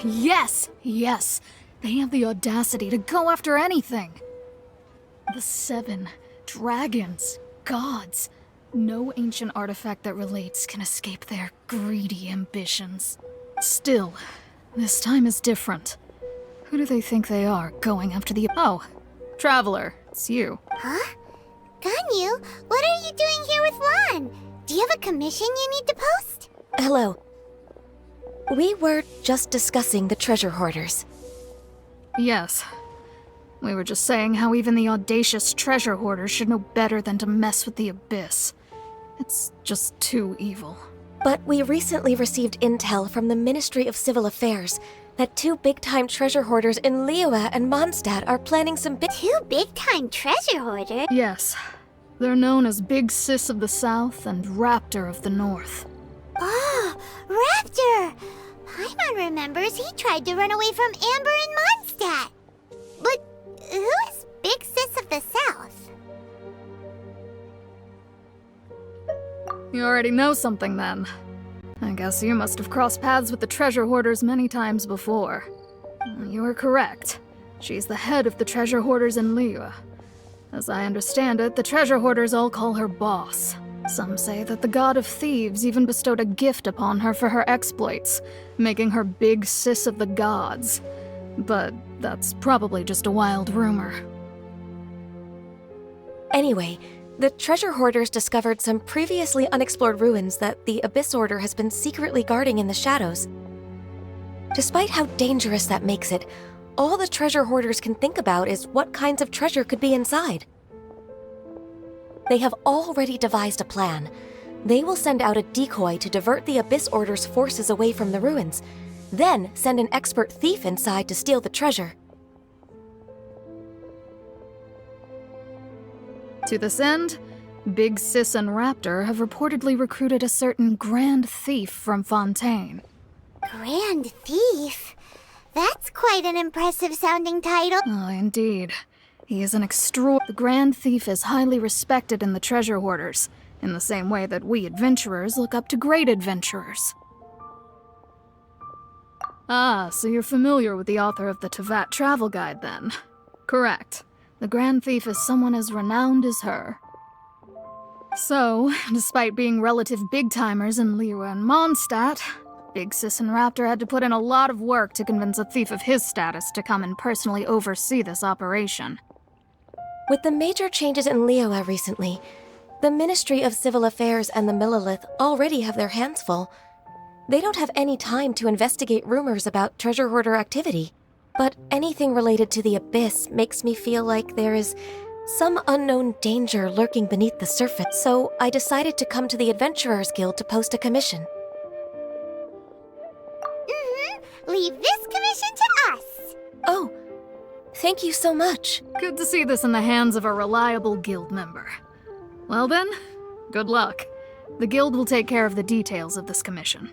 Yes! Yes! They have the audacity to go after anything! The 7 dragons, gods. No ancient artifact that relates can escape their greedy ambitions. Still, this time is different. Who do they think they are, going after the— Oh, Traveler, it's you. Huh? Ganyu, what are you doing here with Lan? Do you have a commission you need to post? Hello. We were just discussing the treasure hoarders. Yes. We were just saying how even the audacious treasure hoarders should know better than to mess with the Abyss. It's just too evil. But we recently received intel from the Ministry of Civil Affairs that 2 big-time treasure hoarders in Liyue and Mondstadt are planning some big— 2 big-time treasure hoarders? Yes. They're known as Big Sis of the South and Raptor of the North. Oh, Raptor! Paimon remembers he tried to run away from Amber in Mondstadt. But who is Big Sis of the South? You already know something then. I guess you must have crossed paths with the treasure hoarders many times before. You are correct. She's the head of the treasure hoarders in Liyue. As I understand it, the treasure hoarders all call her boss. Some say that the god of thieves even bestowed a gift upon her for her exploits, making her Big Sis of the gods. But that's probably just a wild rumor. Anyway, the treasure hoarders discovered some previously unexplored ruins that the Abyss Order has been secretly guarding in the shadows. Despite how dangerous that makes it, all the treasure hoarders can think about is what kinds of treasure could be inside. They have already devised a plan. They will send out a decoy to divert the Abyss Order's forces away from the ruins, then send an expert thief inside to steal the treasure. To this end, Big Sis and Raptor have reportedly recruited a certain Grand Thief from Fontaine. Grand Thief? That's quite an impressive-sounding title. Oh, indeed. He is an The Grand Thief is highly respected in the treasure hoarders, in the same way that we adventurers look up to great adventurers. Ah, so you're familiar with the author of the Tevat Travel Guide, then? Correct. The Grand Thief is someone as renowned as her. So, despite being relative big-timers in Liyue and Mondstadt, Big Sis and Raptor had to put in a lot of work to convince a thief of his status to come and personally oversee this operation. With the major changes in Liyue recently, the Ministry of Civil Affairs and the Millelith already have their hands full. They don't have any time to investigate rumors about treasure hoarder activity. But anything related to the Abyss makes me feel like there is some unknown danger lurking beneath the surface, so I decided to come to the Adventurers Guild to post a commission. Leave this commission to us! Oh, thank you so much. Good to see this in the hands of a reliable guild member. Well then, good luck. The guild will take care of the details of this commission.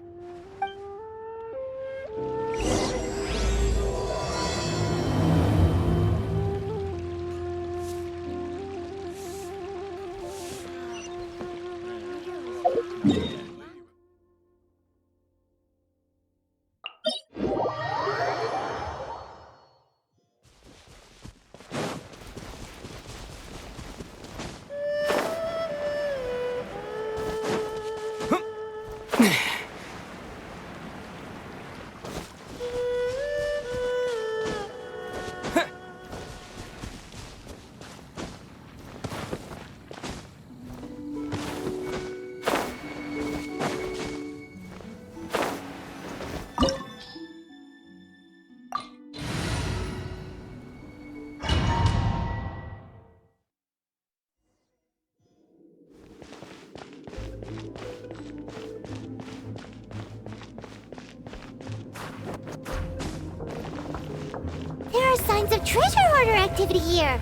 There are signs of treasure hoarder activity here.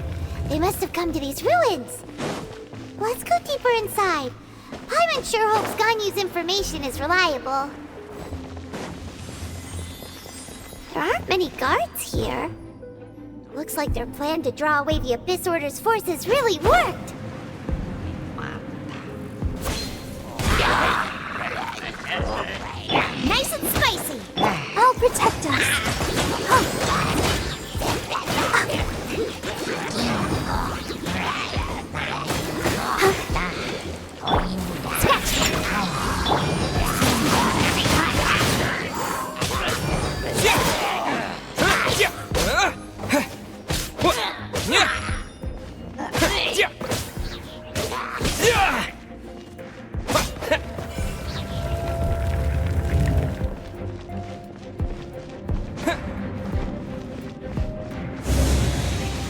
They must have come to these ruins. Let's go deeper inside. Paimon sure hopes Ganyu's information is reliable. There aren't many guards here. Looks like their plan to draw away the Abyss Order's forces really worked. Nice and spicy. All protect us.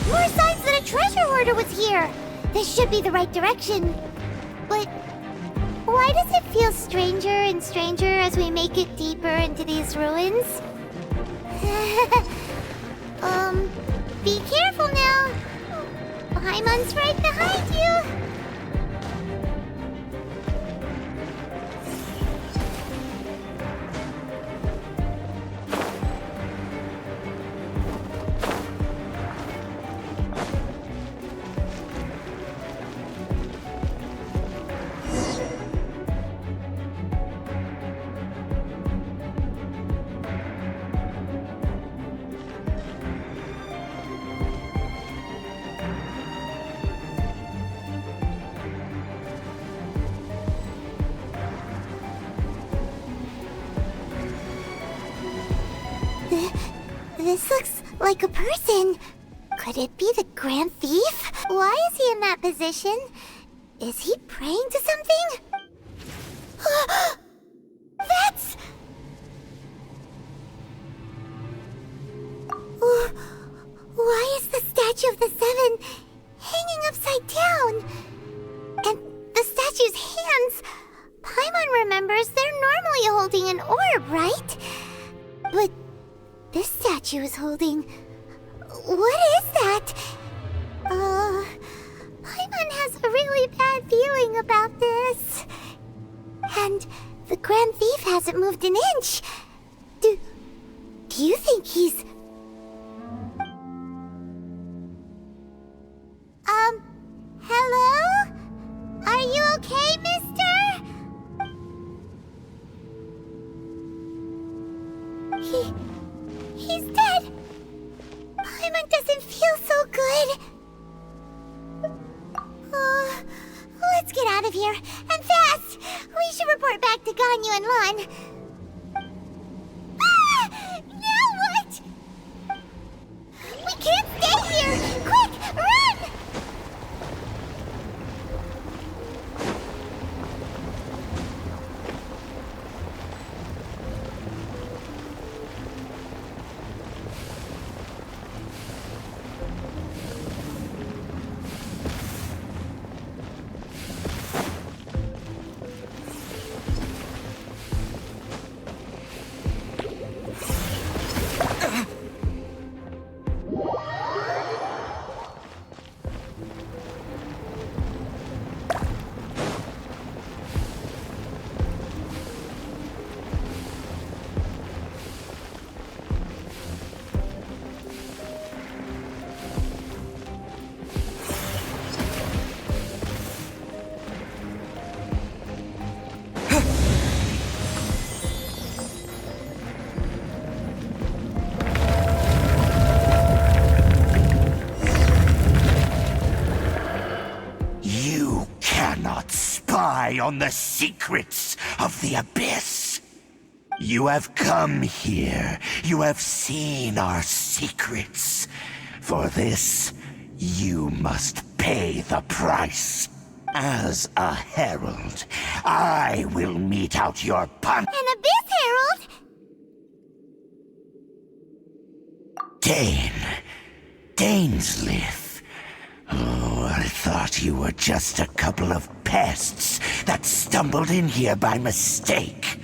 More signs that a treasure hoarder was here. This should be the right direction. But why does it feel stranger and stranger as we make it deeper into these ruins? Be careful now. Paimon's right behind you. This looks like a person. Could it be the Grand Thief? Why is he in that position? Is he praying to something? That's... Why is the statue of the Seven hanging upside down? And the statue's hands... Paimon remembers they're normally holding an orb, right? But this statue is holding... What is that? Paimon has a really bad feeling about this. And the Grand Thief hasn't moved an inch. Do you think he's... Hello? Are you okay, mister? He's dead. Paimon doesn't feel so good. Let's get out of here, and fast! We should report back to Ganyu and Lon. Now what? We can't stay here! Quick, run! On the secrets of the Abyss. You have come here. You have seen our secrets. For this, you must pay the price. As a herald, I will mete out your punishment. An Abyss Herald? Dainsleif. Oh, I thought you were just a couple of pests that stumbled in here by mistake.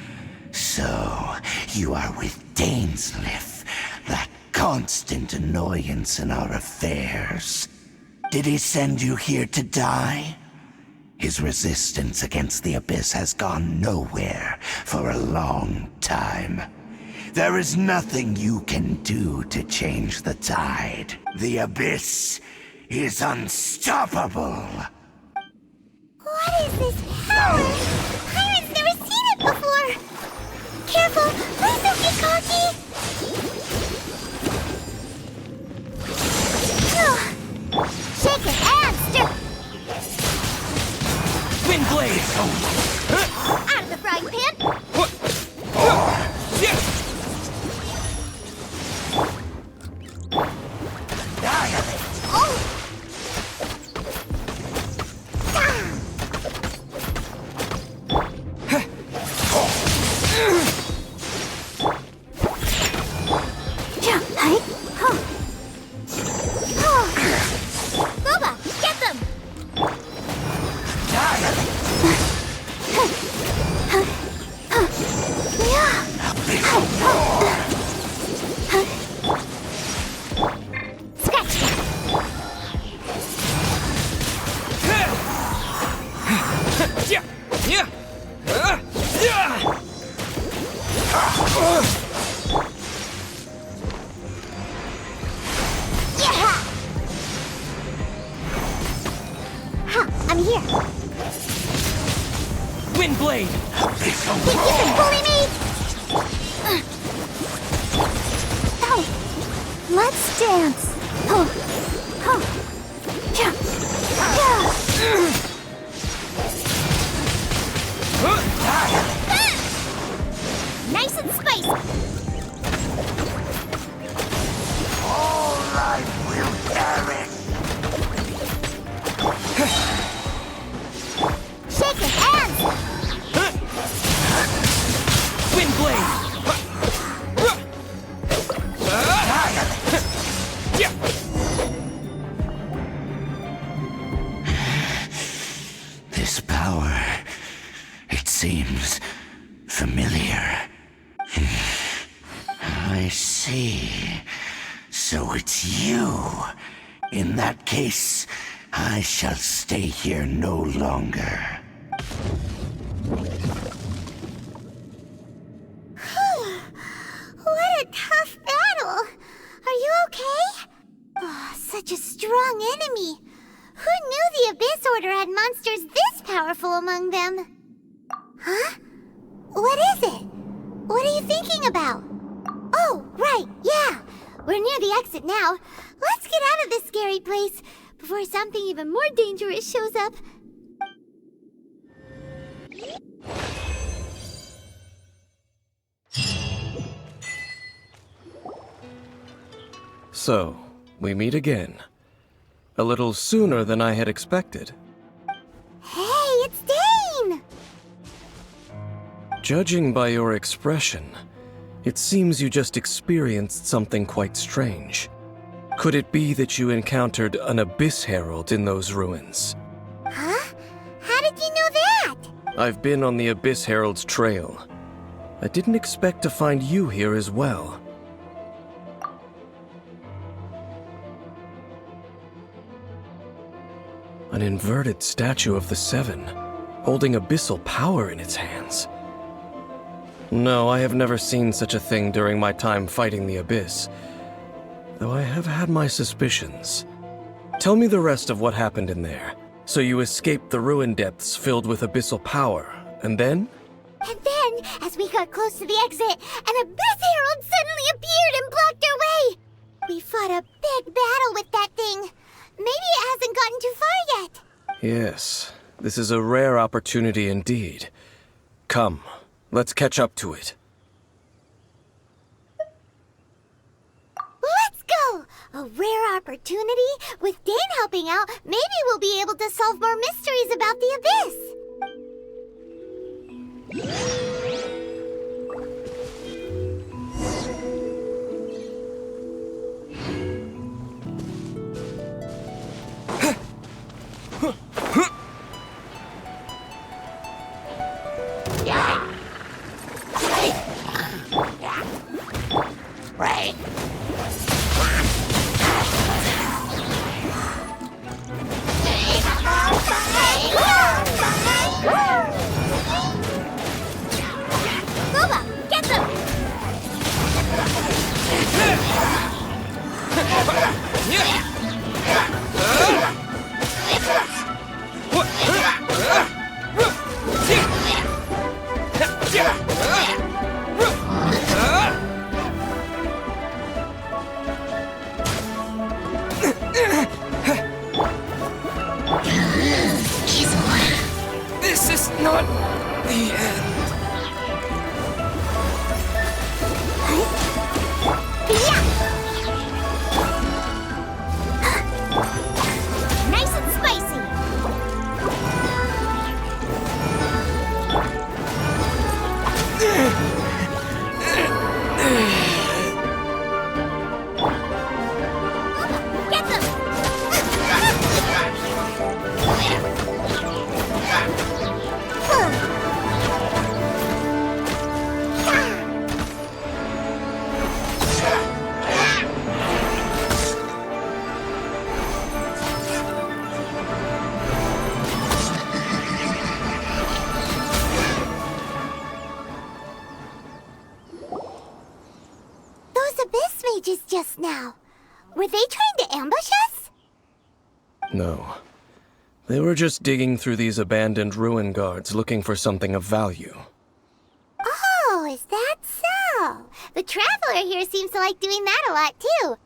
So, you are with Dainsleif, that constant annoyance in our affairs. Did he send you here to die? His resistance against the Abyss has gone nowhere for a long time. There is nothing you can do to change the tide. The Abyss is unstoppable. What is this power? Pirates never seen it before. Careful, please don't get cocky. blade! Out of the frying pan! Boba, get them! I'm here. Wind blade! Think you can bully me? Oh, let's dance. Nice and spicy. All life will perish. Shake your hands. Wind blade! This power, it seems familiar. I see. So it's you. In that case, I shall stay here no longer. What a tough battle. Are you okay? Oh, such a strong enemy. Who knew the Abyss Order had monsters this powerful among them? Huh? What is it? What are you thinking about? Oh, right, yeah. We're near the exit now. Let's get out of this scary place before something even more dangerous shows up. So, we meet again. A little sooner than I had expected. Hey, it's Dane! Judging by your expression, it seems you just experienced something quite strange. Could it be that you encountered an Abyss Herald in those ruins? Huh? How did you know that? I've been on the Abyss Herald's trail. I didn't expect to find you here as well. An inverted statue of the Seven, holding abyssal power in its hands. No, I have never seen such a thing during my time fighting the Abyss, though I have had my suspicions. Tell me the rest of what happened in there. So you escaped the ruin depths filled with abyssal power, and then? And then, as we got close to the exit, an Abyss Herald suddenly appeared and blocked our way! We fought a big battle with that thing. Maybe it hasn't gotten too far yet. Yes, this is a rare opportunity indeed. Come, let's catch up to it. Let's go! A rare opportunity? With Dane helping out, maybe we'll be able to solve more mysteries about the Abyss. Right. not the end. Nice and spicy. Get them. Those abyss mages just now. Were they trying to ambush us? No. They were just digging through these abandoned ruin guards looking for something of value. Oh, is that so? The Traveler here seems to like doing that a lot, too.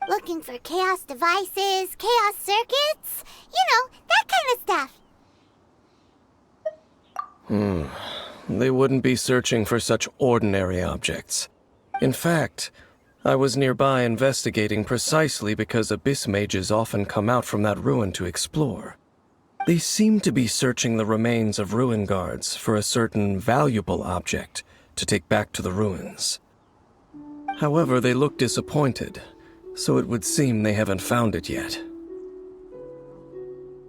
Looking for chaos devices, chaos circuits, you know, that kind of stuff. They wouldn't be searching for such ordinary objects. In fact, I was nearby investigating precisely because abyss mages often come out from that ruin to explore. They seem to be searching the remains of ruin guards for a certain valuable object to take back to the ruins. However, they look disappointed, so it would seem they haven't found it yet.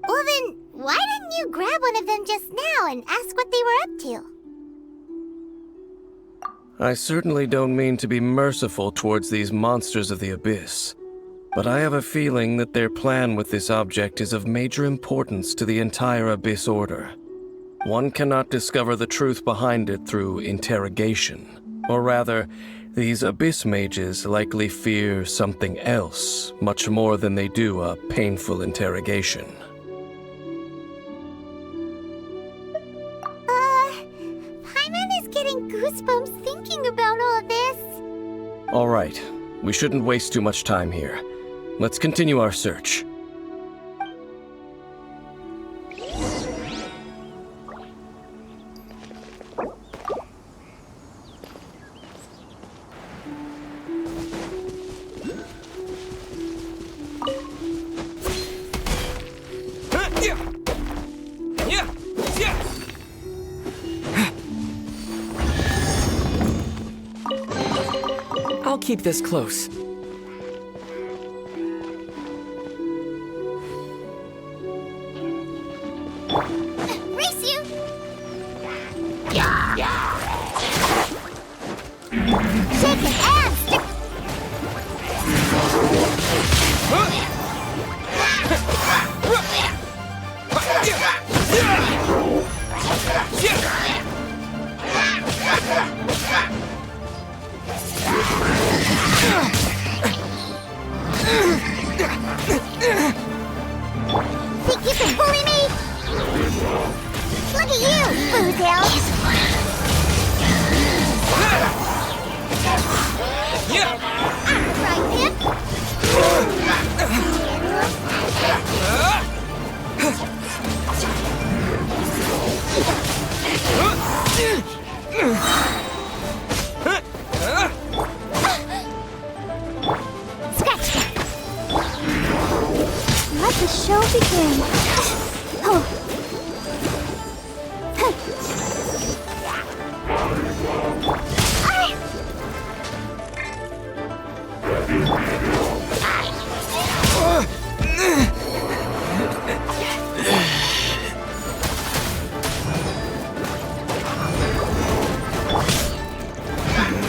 Well then, why didn't you grab one of them just now and ask what they were up to? I certainly don't mean to be merciful towards these monsters of the abyss, but I have a feeling that their plan with this object is of major importance to the entire Abyss Order. One cannot discover the truth behind it through interrogation, or rather, these abyss mages likely fear something else much more than they do a painful interrogation. Paimon is getting goosebumps thinking about all this. All right, we shouldn't waste too much time here. Let's continue our search. I'll keep this close. Race you! Shake it and stick. Think you can bully me? Look at you, Boozle! Right, Pip? Scratch that! Let the show begin. Oh.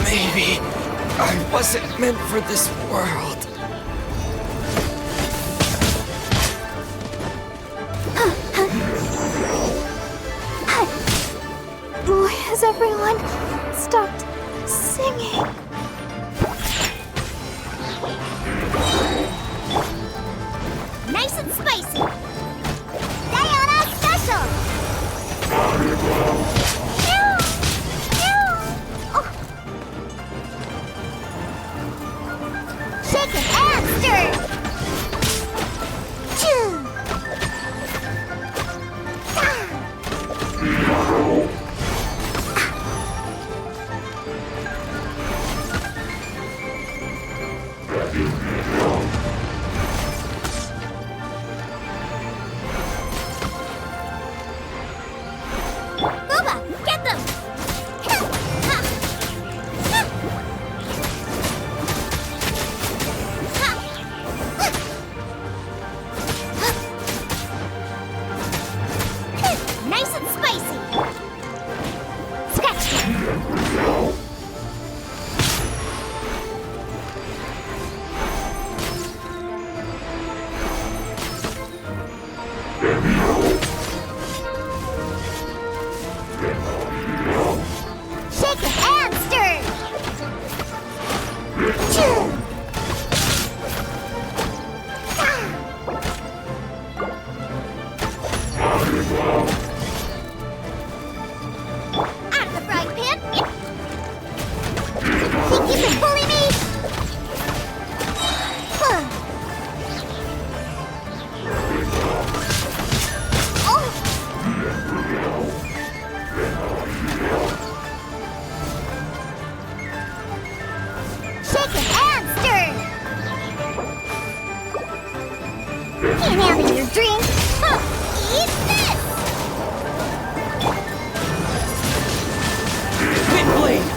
Maybe I wasn't meant for this world. Why has everyone stopped singing? Nice and spicy! Diana special! Ew! Ew! Oh. Shake it and stir! Chew! Ah. Booba, get them! Nice and spicy! Scratch! Shake it and stir! Choo! Out of the frying pan! Think you can bully me? Huh. Shake it and stir! Can't handle your drink! Huh. Eat this! Wind blade!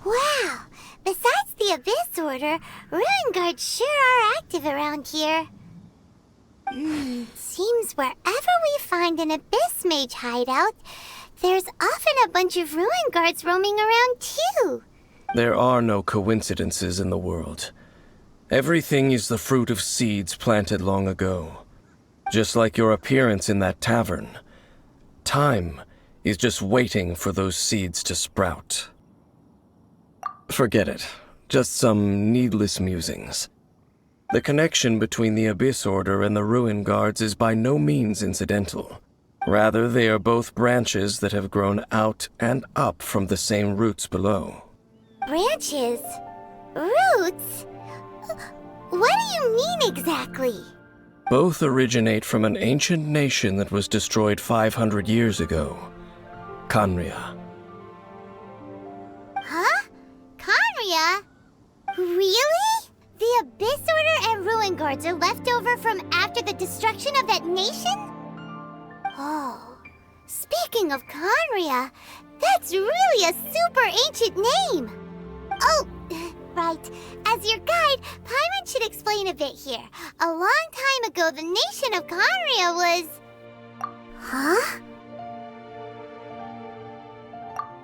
Wow! Besides the Abyss Order, Ruin Guards sure are active around here. Seems wherever we find an Abyss Mage hideout, there's often a bunch of Ruin Guards roaming around too. There are no coincidences in the world. Everything is the fruit of seeds planted long ago. Just like your appearance in that tavern. Time is just waiting for those seeds to sprout. Forget it. Just some needless musings. The connection between the Abyss Order and the Ruin Guards is by no means incidental. Rather, they are both branches that have grown out and up from the same roots below. Branches? Roots? What do you mean exactly? Both originate from an ancient nation that was destroyed 500 years ago. Khaenri'ah. Huh? Khaenri'ah? Really? The Abyss Order and Ruin Guards are left over from after the destruction of that nation? Oh, speaking of Khaenri'ah, that's really a super ancient name. Oh, right. As your guide, Paimon should explain a bit here. A long time ago, the nation of Khaenri'ah was... Huh?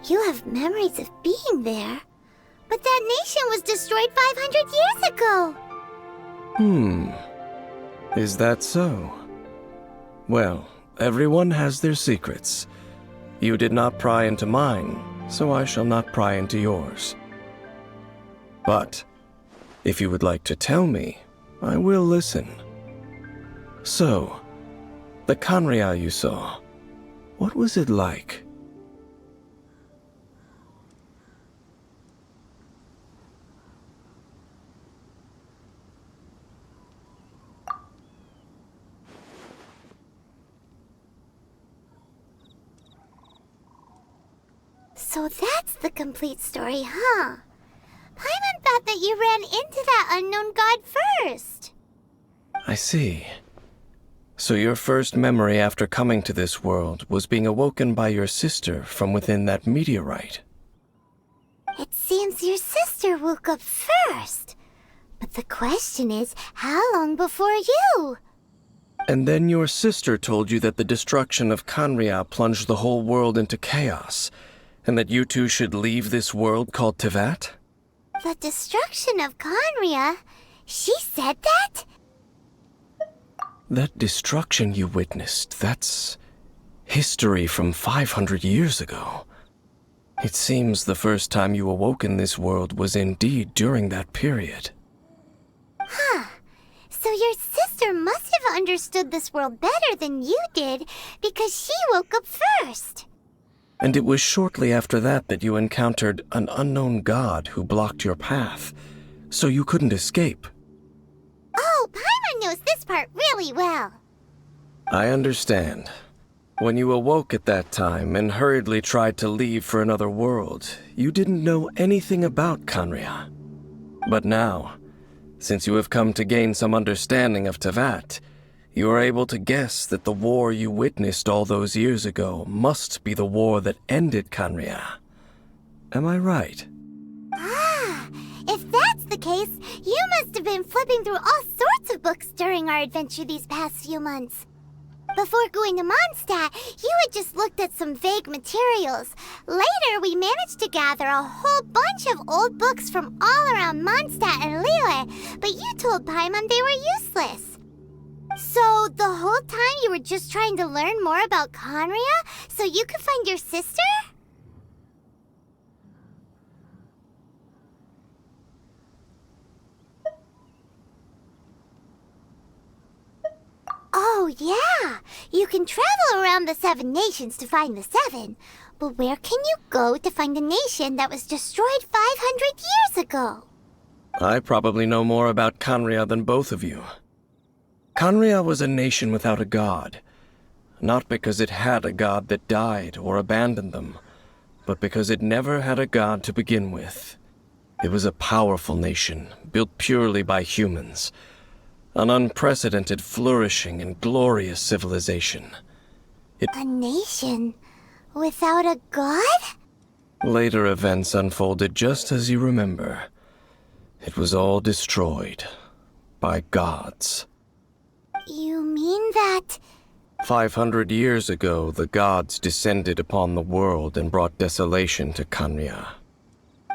You have memories of being there. But that nation was destroyed 500 years ago. Is that so? Well, everyone has their secrets. You did not pry into mine, so I shall not pry into yours. But, if you would like to tell me, I will listen. So, the Khaenri'ah you saw, what was it like? So that's the complete story, huh? Paimon thought that you ran into that unknown god first. I see. So your first memory after coming to this world was being awoken by your sister from within that meteorite. It seems your sister woke up first. But the question is, how long before you? And then your sister told you that the destruction of Khaenri'ah plunged the whole world into chaos, and that you two should leave this world called Teyvat? The destruction of Khaenri'ah? She said that? That destruction you witnessed, that's history from 500 years ago. It seems the first time you awoke in this world was indeed during that period. Huh. So your sister must have understood this world better than you did, because she woke up first. And it was shortly after that that you encountered an unknown god who blocked your path, so you couldn't escape. Oh, Paimon part really well. I understand. When you awoke at that time and hurriedly tried to leave for another world, you didn't know anything about Khaenri'ah. But now, since you have come to gain some understanding of Teyvat, you are able to guess that the war you witnessed all those years ago must be the war that ended Khaenri'ah. Am I right? Ah, if that's the case, you must have been flipping through all sorts of books during our adventure these past few months. Before going to Mondstadt, you had just looked at some vague materials. Later, we managed to gather a whole bunch of old books from all around Mondstadt and Liyue, but you told Paimon they were useless. So, the whole time you were just trying to learn more about Khaenri'ah so you could find your sister? Oh, yeah! You can travel around the 7 nations to find the 7. But where can you go to find a nation that was destroyed 500 years ago? I probably know more about Khaenri'ah than both of you. Khaenri'ah was a nation without a god. Not because it had a god that died or abandoned them, but because it never had a god to begin with. It was a powerful nation, built purely by humans. An unprecedented, flourishing, and glorious civilization. A nation without a god? Later events unfolded just as you remember. It was all destroyed by gods. You mean that... 500 years ago, the gods descended upon the world and brought desolation to Khaenri'ah.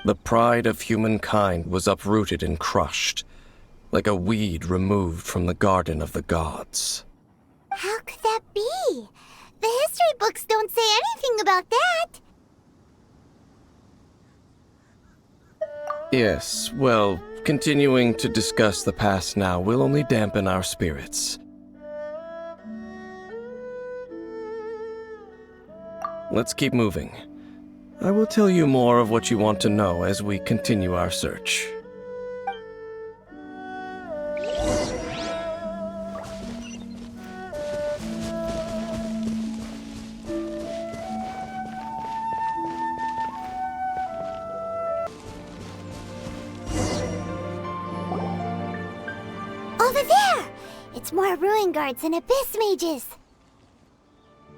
The pride of humankind was uprooted and crushed, like a weed removed from the garden of the gods. How could that be? The history books don't say anything about that. Yes, well, continuing to discuss the past now will only dampen our spirits. Let's keep moving. I will tell you more of what you want to know as we continue our search. Over there! It's more ruin guards and abyss mages.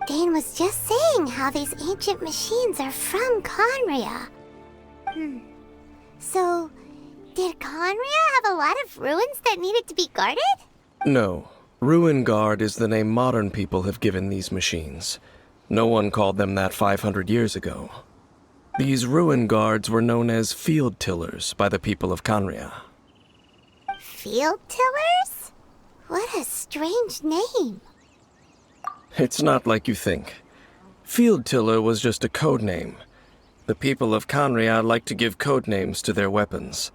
Dane was just saying how these ancient machines are from Khaenri'ah. So, did Khaenri'ah have a lot of ruins that needed to be guarded? No. Ruin Guard is the name modern people have given these machines. No one called them that 500 years ago. These Ruin Guards were known as Field Tillers by the people of Khaenri'ah. Field tillers? What a strange name. It's not like you think. Field Tiller was just a code name. The people of Khaenri'ah like to give code names to their weapons.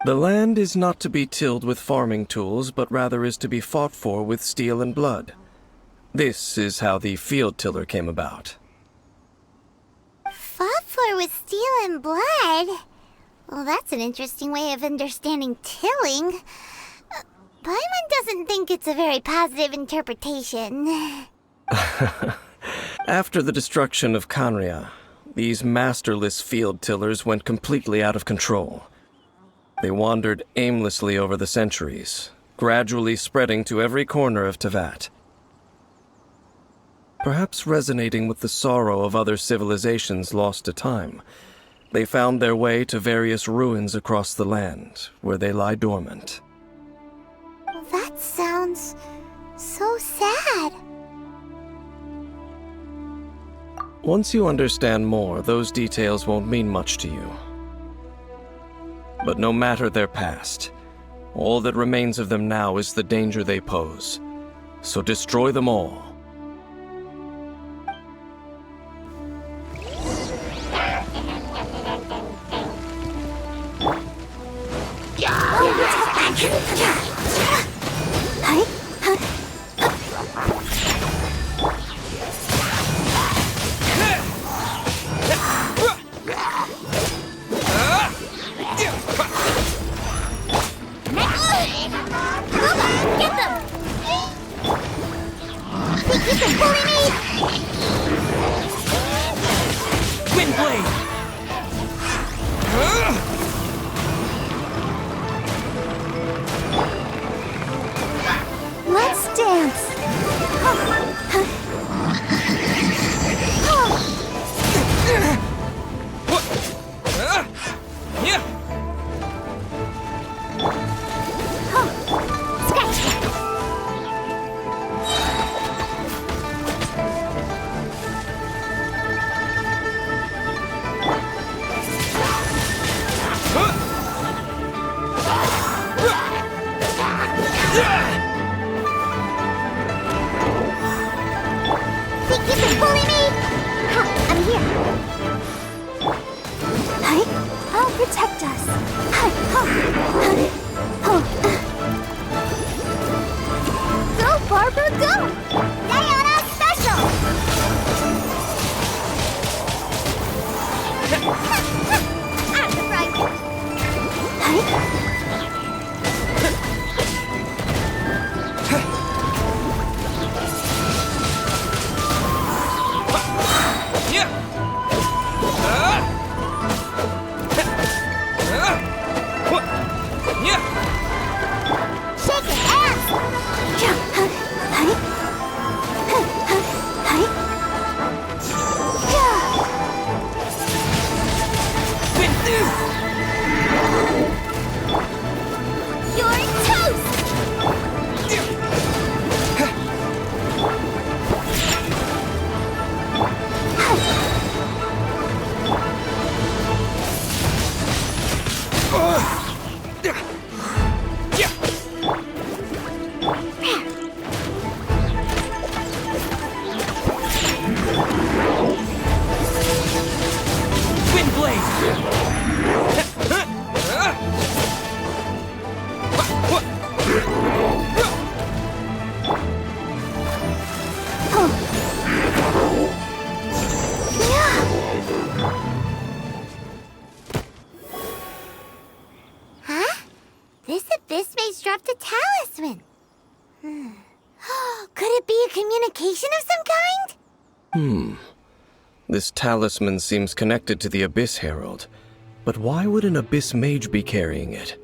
The land is not to be tilled with farming tools, but rather is to be fought for with steel and blood. This is how the Field Tiller came about. Fought for with steel and blood? Well, that's an interesting way of understanding tilling. Paimon doesn't think it's a very positive interpretation. After the destruction of Khaenri'ah, these masterless field tillers went completely out of control. They wandered aimlessly over the centuries, gradually spreading to every corner of Teyvat. Perhaps resonating with the sorrow of other civilizations lost to time, they found their way to various ruins across the land, where they lie dormant. That sounds so sad. Once you understand more, those details won't mean much to you. But no matter their past, all that remains of them now is the danger they pose. So destroy them all. Get them! Think you can bully me? Windblade! Let's dance. Yeah! Scratch that. Think you can bully me? I'm here. Hi. I'll protect us. Hi. Go, Barbara, go! Diana special! I'm the right. Hi. Yeah! Yeah! Shake it, ass! Hi. You're toast! Huh? This abyss maze dropped a talisman. Could it be a communication of some kind? This talisman seems connected to the Abyss Herald. But why would an Abyss Mage be carrying it?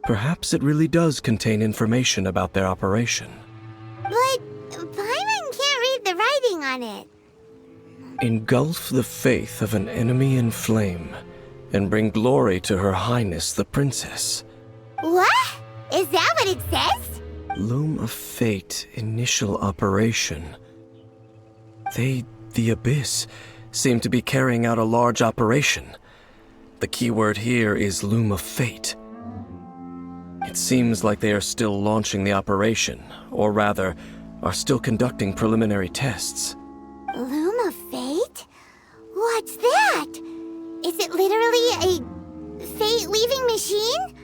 Perhaps it really does contain information about their operation. But Paimon can't read the writing on it. Engulf the faith of an enemy in flame, and bring glory to Her Highness the Princess. What? Is that what it says? Loom of Fate initial operation. The Abyss, seem to be carrying out a large operation. The keyword here is Loom of Fate. It seems like they are still launching the operation, or rather, are still conducting preliminary tests. Loom of Fate? What's that? Is it literally a fate-leaving machine?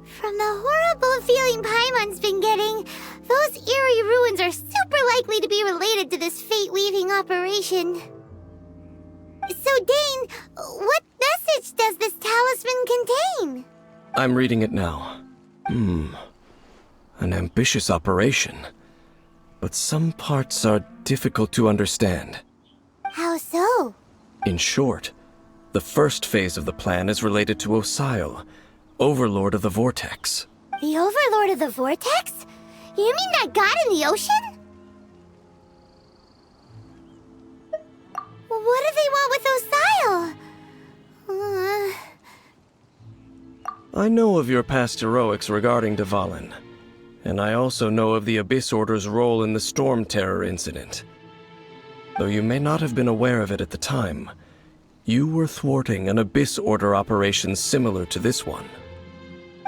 From the horrible feeling Paimon's been getting, those eerie ruins are super likely to be related to this fate-leaving operation. So, Dane, what message does this talisman contain? I'm reading it now. An ambitious operation. But some parts are difficult to understand. How so? In short, the first phase of the plan is related to Osile, Overlord of the Vortex. The Overlord of the Vortex? You mean that god in the ocean? What do they want with Osile? I know of your past heroics regarding Dvalin, and I also know of the Abyss Order's role in the Storm Terror incident. Though you may not have been aware of it at the time, you were thwarting an Abyss Order operation similar to this one.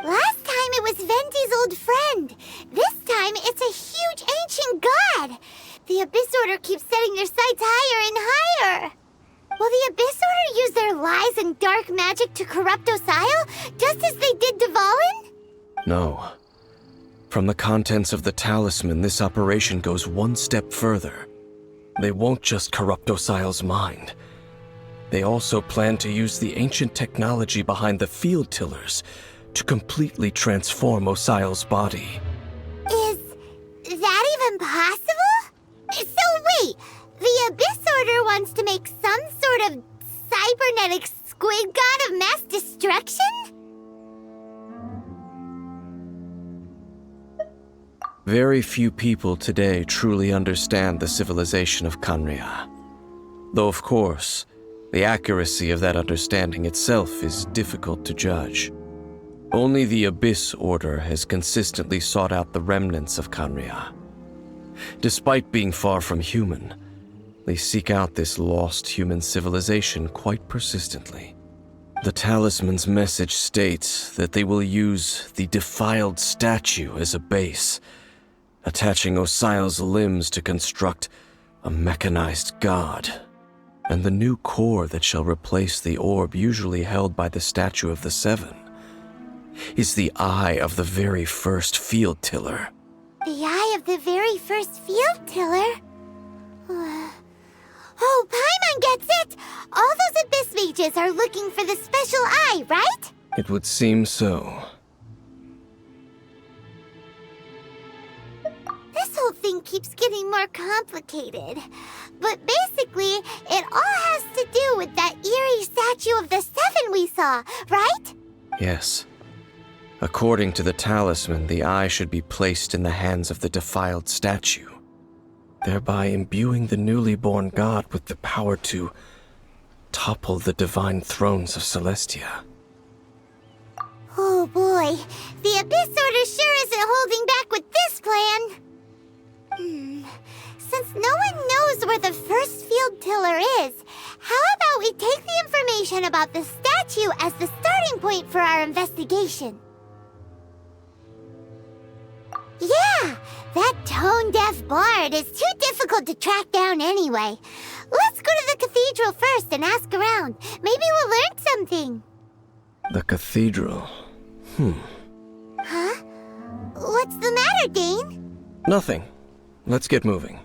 Last time it was Venti's old friend. This time it's a huge ancient god. The Abyss Order keeps setting their sights higher and higher. Will the Abyss Order use their lies and dark magic to corrupt Osile, just as they did Dvalin? No. From the contents of the talisman, this operation goes one step further. They won't just corrupt Osile's mind. They also plan to use the ancient technology behind the field tillers to completely transform Osile's body. Is that squid god of mass destruction? Very few people today truly understand the civilization of Khaenri'ah. Though, of course, the accuracy of that understanding itself is difficult to judge. Only the Abyss Order has consistently sought out the remnants of Khaenri'ah. Despite being far from human, they seek out this lost human civilization quite persistently. The talisman's message states that they will use the defiled statue as a base, attaching Osial's limbs to construct a mechanized god. And the new core that shall replace the orb usually held by the Statue of the Seven is the eye of the very first field tiller. The eye of the very first field tiller? Oh, Paimon gets it! All those Abyss mages are looking for the special eye, right? It would seem so. This whole thing keeps getting more complicated. But basically, it all has to do with that eerie Statue of the Seven we saw, right? Yes. According to the talisman, the eye should be placed in the hands of the defiled statue, thereby imbuing the newly born god with the power to topple the divine thrones of Celestia. Oh boy, the Abyss Order sure isn't holding back with this plan. Since no one knows where the first field tiller is, how about we take the information about the statue as the starting point for our investigation? Yeah, that tone-deaf bard is too difficult to track down anyway. Let's go to the cathedral first and ask around. Maybe we'll learn something. The cathedral. Huh? What's the matter, Dane? Nothing. Let's get moving.